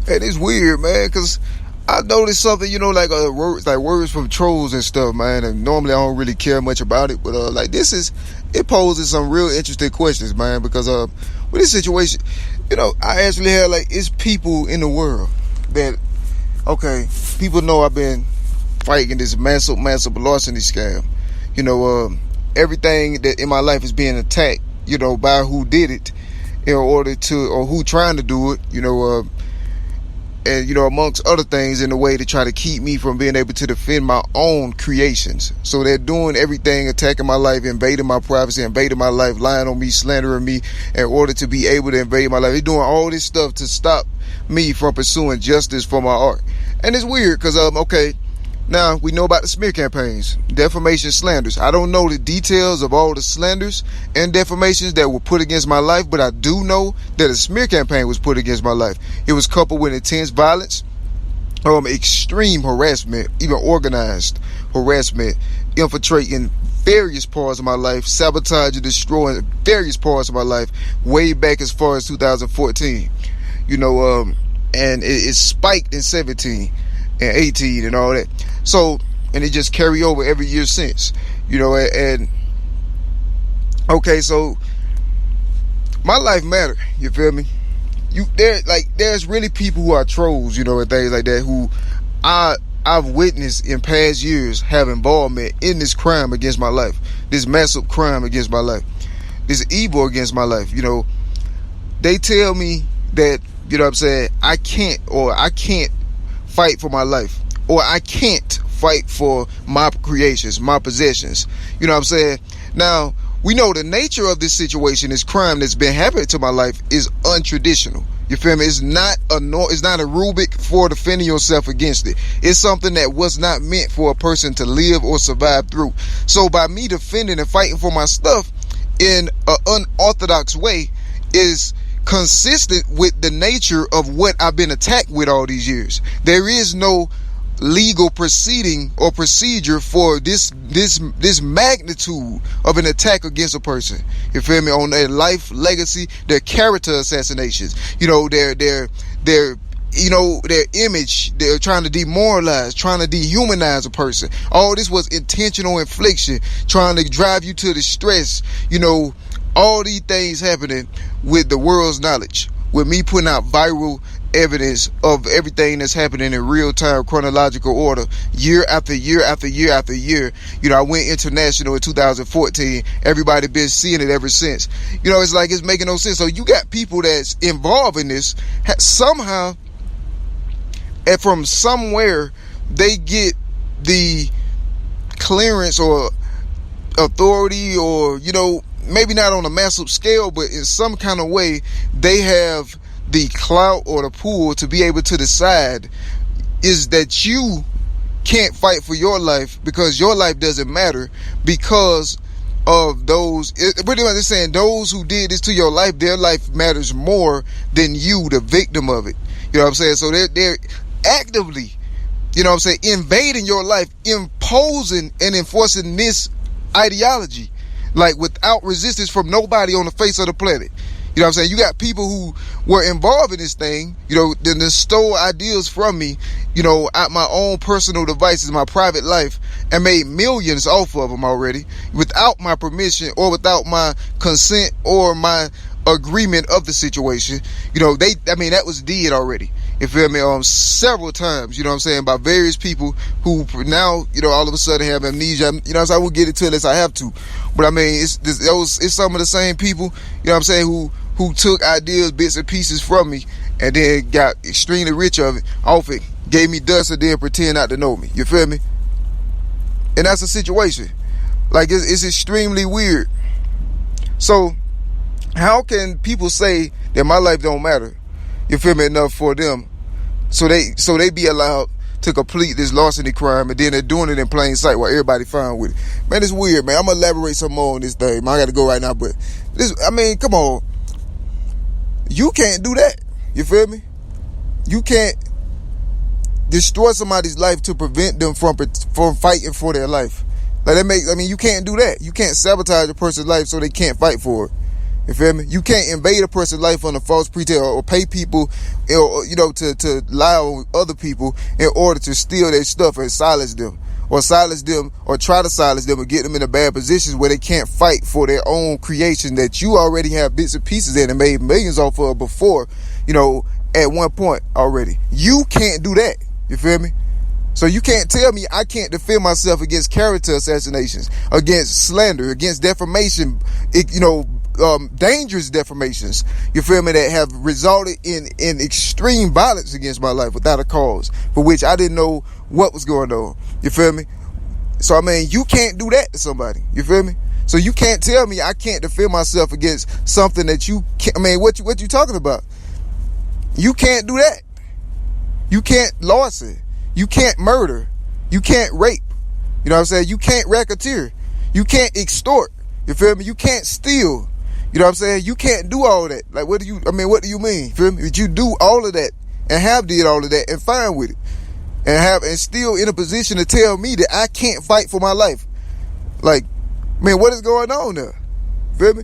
And it's weird, man, because I noticed something, words from trolls and stuff, man. And normally I don't really care much about it, but it poses some real interesting questions, man. Because with this situation, I actually have it's people in the world that, okay, people know I've been fighting this massive larceny scam. Everything that in my life is being attacked, by who did it, in order to, or who trying to do it, and amongst other things, in a way to try to keep me from being able to defend my own creations. So they're doing everything, attacking my life, invading my privacy, invading my life, lying on me, slandering me in order to be able to invade my life. They're doing all this stuff to stop me from pursuing justice for my art. And it's weird because okay, now we know about the smear campaigns, defamation, slanders. I don't know the details of all the slanders and defamations that were put against my life, but I do know that a smear campaign was put against my life. It was coupled with intense violence, extreme harassment, even organized harassment, infiltrating various parts of my life, sabotaging, destroying various parts of my life, way back as far as 2014. And it spiked in 17 and 18 and all that. So, and it just carry over every year since, and okay, so my life matter, you feel me? There's really people who are trolls, and things like that, who I've witnessed in past years have involvement in this crime against my life, this massive crime against my life, this evil against my life. They tell me that, I can't fight for my life, or I can't fight for my creations, my possessions. Now, we know the nature of this situation, this crime that's been happening to my life, is untraditional. You feel me? It's not a rubric for defending yourself against it. It's something that was not meant for a person to live or survive through. So by me defending and fighting for my stuff in an unorthodox way is consistent with the nature of what I've been attacked with all these years. There is no legal proceeding or procedure for this magnitude of an attack against a person. You feel me? On their life, legacy, their character assassinations. Their image. They're trying to demoralize, trying to dehumanize a person. All this was intentional infliction, trying to drive you to distress. All these things happening with the world's knowledge, with me putting out viral evidence of everything that's happening in real time, chronological order, year after year after year after year. I went international in 2014. Everybody been seeing it ever since. It's making no sense. So you got people that's involved in this somehow, and from somewhere they get the clearance or authority, or maybe not on a massive scale, but in some kind of way they have the clout or the pull to be able to decide is that you can't fight for your life because your life doesn't matter because of those. Pretty much they're saying those who did this to your life, their life matters more than you, the victim of it. So they're actively, invading your life, imposing and enforcing this ideology, without resistance from nobody on the face of the planet. You got people who were involved in this thing, then stole ideas from me, at my own personal devices, my private life, and made millions off of them already without my permission or without my consent or my agreement of the situation. That was did already. You feel me? Several times, by various people who now, all of a sudden have amnesia. I won't get into it unless I have to. But it's some of the same people, who took ideas, bits and pieces from me and then got extremely rich off it, gave me dust and then pretend not to know me. You feel me? And that's a situation. It's extremely weird. So how can people say that my life don't matter, you feel me, enough for them, so they be allowed to complete this larceny crime, and then they're doing it in plain sight while everybody fine with it? Man, it's weird, man. I'm gonna elaborate some more on this thing, man. I gotta go right now, but come on. You can't do that. You feel me? You can't destroy somebody's life to prevent them from fighting for their life. You can't do that. You can't sabotage a person's life so they can't fight for it. You feel me? You can't invade a person's life on a false pretext, or pay people, or, to lie on other people in order to steal their stuff and silence them, or try to silence them, and get them in a bad position where they can't fight for their own creation that you already have bits and pieces in and made millions off of before, at one point already. You can't do that. You feel me? So you can't tell me I can't defend myself against character assassinations, against slander, against defamation, dangerous defamations, you feel me, that have resulted in extreme violence against my life without a cause, for which I didn't know what was going on. You feel me? So, you can't do that to somebody. You feel me? So you can't tell me I can't defend myself against something that you can't. What you talking about? You can't do that. You can't larceny. You can't murder. You can't rape. You know what I'm saying? You can't racketeer. You can't extort. You feel me? You can't steal. You know what I'm saying? You can't do all that. Like, what do you mean? You feel me? But you do all of that and have did all of that and fine with it. And still in a position to tell me that I can't fight for my life. Like, what is going on there? Feel me?